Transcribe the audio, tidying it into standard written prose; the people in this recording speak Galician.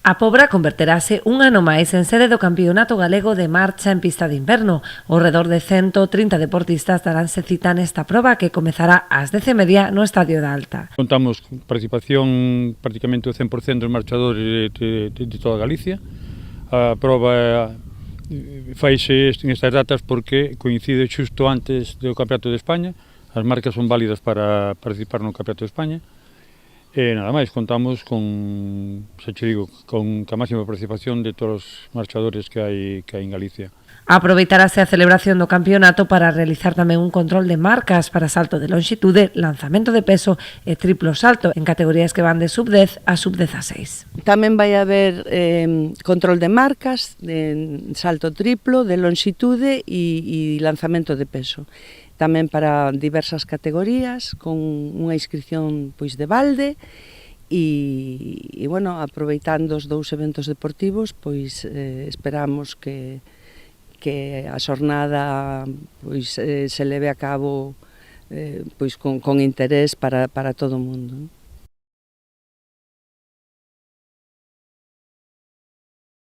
A Pobra converterase un ano máis en sede do Campeonato Galego de Marcha en pista de inverno. Ao redor de 130 deportistas daránse cita nesta proba que comezará ás 10:30 no Estadio da Alta. Contamos con participación prácticamente o 100% dos marchadores de toda Galicia. A proba faise nestas datas porque coincide xusto antes do Campeonato de España. As marcas son válidas para participar no Campeonato de España. E nada máis, contamos con a máxima participación de todos os marchadores que hai en Galicia. Aproveitarase a celebración do campeonato para realizar tamén un control de marcas para salto de lonxitude, lanzamento de peso e triplo salto en categorías que van de sub-10 a sub-16. Tamén vai haber control de marcas, de salto triplo, de lonxitude e lanzamento de peso. Tamén para diversas categorías, con unha inscripción pois de balde e bueno, aproveitando os dous eventos deportivos, pois esperamos que a xornada pois se leve a cabo pois con interés para todo o mundo.